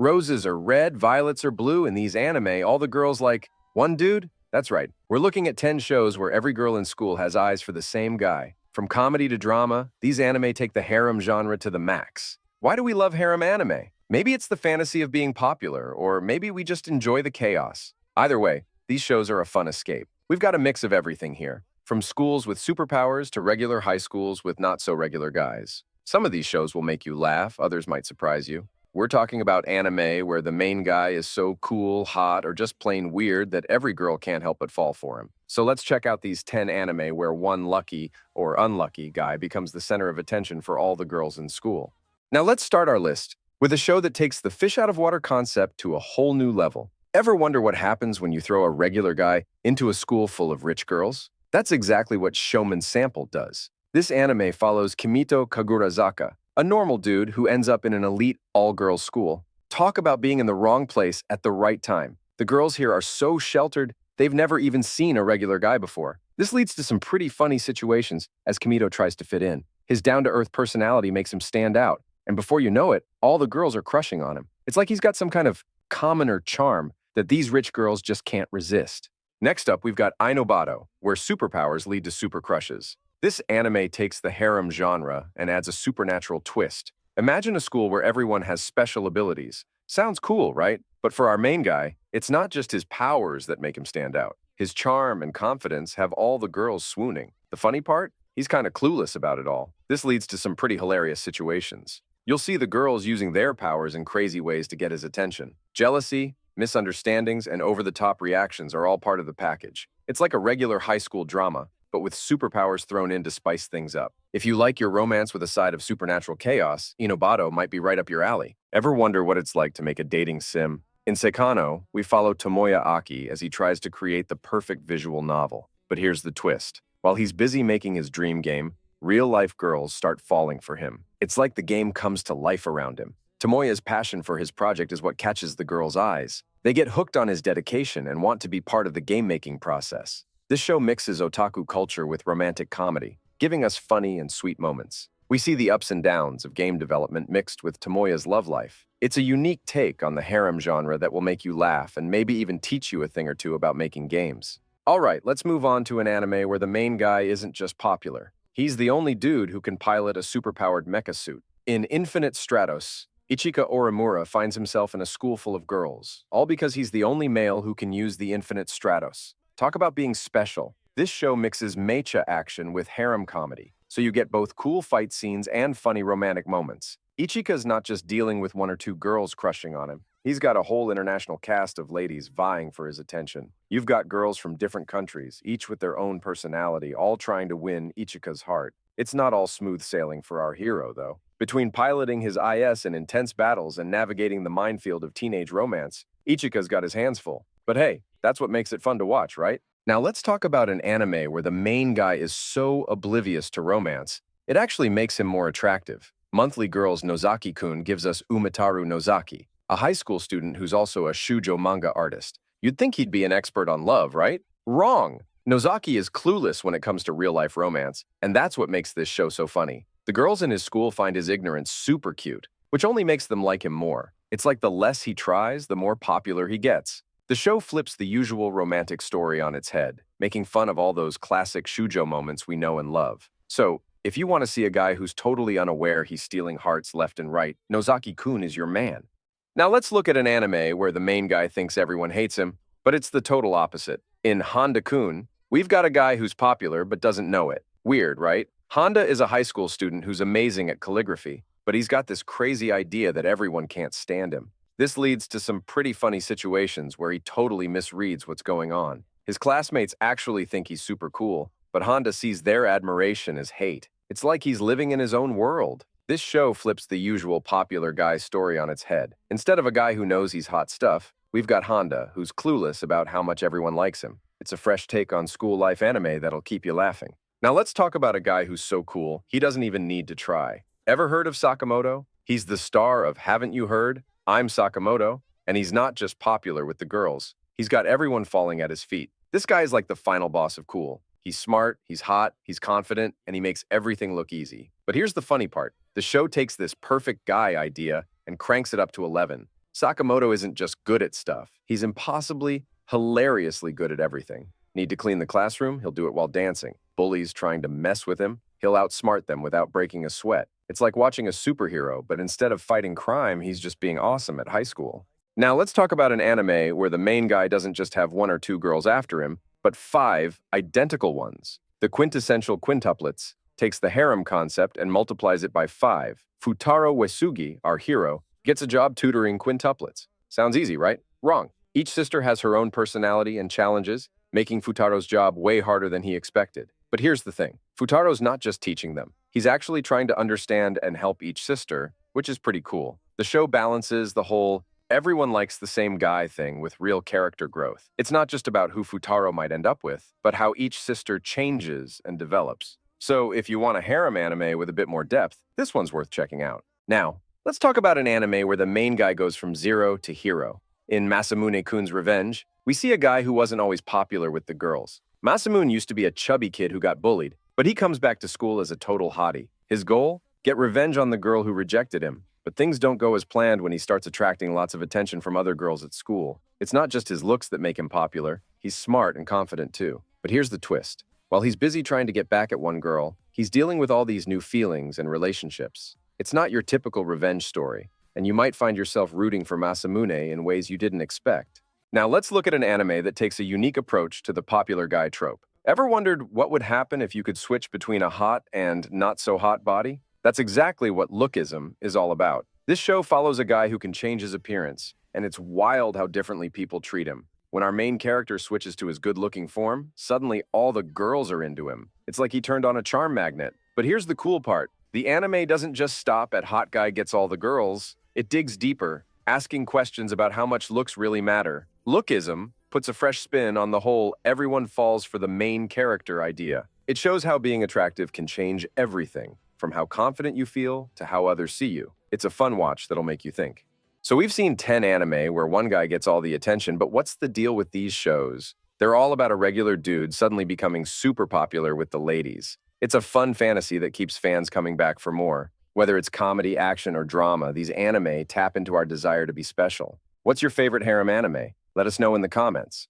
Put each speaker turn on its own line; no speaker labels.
Roses are red, violets are blue, and these anime, all the girls like one dude? That's right. We're looking at 10 shows where every girl in school has eyes for the same guy. From comedy to drama, these anime take the harem genre to the max. Why do we love harem anime? Maybe it's the fantasy of being popular, or maybe we just enjoy the chaos. Either way, these shows are a fun escape. We've got a mix of everything here, from schools with superpowers to regular high schools with not-so-regular guys. Some of these shows will make you laugh, others might surprise you. We're talking about anime where the main guy is so cool, hot, or just plain weird that every girl can't help but fall for him. So let's check out these 10 anime where one lucky or unlucky guy becomes the center of attention for all the girls in school. Now let's start our list with a show that takes the fish out of water concept to a whole new level. Ever wonder what happens when you throw a regular guy into a school full of rich girls? That's exactly what Showman Sample does. This anime follows Kimito Kagurazaka, a normal dude who ends up in an elite all-girls school. Talk about being in the wrong place at the right time. The girls here are so sheltered, they've never even seen a regular guy before. This leads to some pretty funny situations as Kimito tries to fit in. His down-to-earth personality makes him stand out, and before you know it, all the girls are crushing on him. It's like he's got some kind of commoner charm that these rich girls just can't resist. Next up, we've got Inobato, where superpowers lead to super crushes. This anime takes the harem genre and adds a supernatural twist. Imagine a school where everyone has special abilities. Sounds cool, right? But for our main guy, it's not just his powers that make him stand out. His charm and confidence have all the girls swooning. The funny part? He's kind of clueless about it all. This leads to some pretty hilarious situations. You'll see the girls using their powers in crazy ways to get his attention. Jealousy, misunderstandings, and over-the-top reactions are all part of the package. It's like a regular high school drama, but with superpowers thrown in to spice things up. If you like your romance with a side of supernatural chaos, Inobato might be right up your alley. Ever wonder what it's like to make a dating sim? In Seano, we follow Tomoya Aki as he tries to create the perfect visual novel. But here's the twist. While he's busy making his dream game, real-life girls start falling for him. It's like the game comes to life around him. Tomoya's passion for his project is what catches the girls' eyes. They get hooked on his dedication and want to be part of the game-making process. This show mixes otaku culture with romantic comedy, giving us funny and sweet moments. We see the ups and downs of game development mixed with Tomoya's love life. It's a unique take on the harem genre that will make you laugh and maybe even teach you a thing or two about making games. Alright, let's move on to an anime where the main guy isn't just popular. He's the only dude who can pilot a superpowered mecha suit. In Infinite Stratos, Ichika Orimura finds himself in a school full of girls, all because he's the only male who can use the Infinite Stratos. Talk about being special. This show mixes mecha action with harem comedy, so you get both cool fight scenes and funny romantic moments. Ichika's not just dealing with one or two girls crushing on him. He's got a whole international cast of ladies vying for his attention. You've got girls from different countries, each with their own personality, all trying to win Ichika's heart. It's not all smooth sailing for our hero, though. Between piloting his IS in intense battles and navigating the minefield of teenage romance, Ichika's got his hands full. But hey, that's what makes it fun to watch, right? Now let's talk about an anime where the main guy is so oblivious to romance, it actually makes him more attractive. Monthly Girls Nozaki-kun gives us Umitaru Nozaki, a high school student who's also a shoujo manga artist. You'd think he'd be an expert on love, right? Wrong! Nozaki is clueless when it comes to real-life romance, and that's what makes this show so funny. The girls in his school find his ignorance super cute, which only makes them like him more. It's like the less he tries, the more popular he gets. The show flips the usual romantic story on its head, making fun of all those classic shoujo moments we know and love. So, if you want to see a guy who's totally unaware he's stealing hearts left and right, Nozaki-kun is your man. Now let's look at an anime where the main guy thinks everyone hates him, but it's the total opposite. In Honda-kun, we've got a guy who's popular but doesn't know it. Weird, right? Honda is a high school student who's amazing at calligraphy, but he's got this crazy idea that everyone can't stand him. This leads to some pretty funny situations where he totally misreads what's going on. His classmates actually think he's super cool, but Honda sees their admiration as hate. It's like he's living in his own world. This show flips the usual popular guy story on its head. Instead of a guy who knows he's hot stuff, we've got Honda, who's clueless about how much everyone likes him. It's a fresh take on school life anime that'll keep you laughing. Now let's talk about a guy who's so cool, he doesn't even need to try. Ever heard of Sakamoto? He's the star of Haven't You Heard? I'm Sakamoto, and he's not just popular with the girls. He's got everyone falling at his feet. This guy is like the final boss of cool. He's smart, he's hot, he's confident, and he makes everything look easy. But here's the funny part. The show takes this perfect guy idea and cranks it up to 11. Sakamoto isn't just good at stuff. He's impossibly, hilariously good at everything. Need to clean the classroom? He'll do it while dancing. Bullies trying to mess with him? He'll outsmart them without breaking a sweat. It's like watching a superhero, but instead of fighting crime, he's just being awesome at high school. Now let's talk about an anime where the main guy doesn't just have one or two girls after him, but five identical ones. The Quintessential Quintuplets takes the harem concept and multiplies it by five. Futaro Uesugi, our hero, gets a job tutoring quintuplets. Sounds easy, right? Wrong. Each sister has her own personality and challenges, making Futaro's job way harder than he expected. But here's the thing. Futaro's not just teaching them. He's actually trying to understand and help each sister, which is pretty cool. The show balances the whole everyone likes the same guy thing with real character growth. It's not just about who Futaro might end up with, but how each sister changes and develops. So if you want a harem anime with a bit more depth, this one's worth checking out. Now, let's talk about an anime where the main guy goes from zero to hero. In Masamune-kun's Revenge, we see a guy who wasn't always popular with the girls. Masamune used to be a chubby kid who got bullied, but he comes back to school as a total hottie. His goal? Get revenge on the girl who rejected him. But things don't go as planned when he starts attracting lots of attention from other girls at school. It's not just his looks that make him popular, he's smart and confident too. But here's the twist. While he's busy trying to get back at one girl, he's dealing with all these new feelings and relationships. It's not your typical revenge story, and you might find yourself rooting for Masamune in ways you didn't expect. Now let's look at an anime that takes a unique approach to the popular guy trope. Ever wondered what would happen if you could switch between a hot and not-so-hot body? That's exactly what Lookism is all about. This show follows a guy who can change his appearance, and it's wild how differently people treat him. When our main character switches to his good-looking form, suddenly all the girls are into him. It's like he turned on a charm magnet. But here's the cool part. The anime doesn't just stop at hot guy gets all the girls. It digs deeper, asking questions about how much looks really matter. Lookism puts a fresh spin on the whole everyone falls for the main character idea. It shows how being attractive can change everything, from how confident you feel to how others see you. It's a fun watch that'll make you think. So we've seen 10 anime where one guy gets all the attention, but what's the deal with these shows? They're all about a regular dude suddenly becoming super popular with the ladies. It's a fun fantasy that keeps fans coming back for more. Whether it's comedy, action, or drama, these anime tap into our desire to be special. What's your favorite harem anime? Let us know in the comments.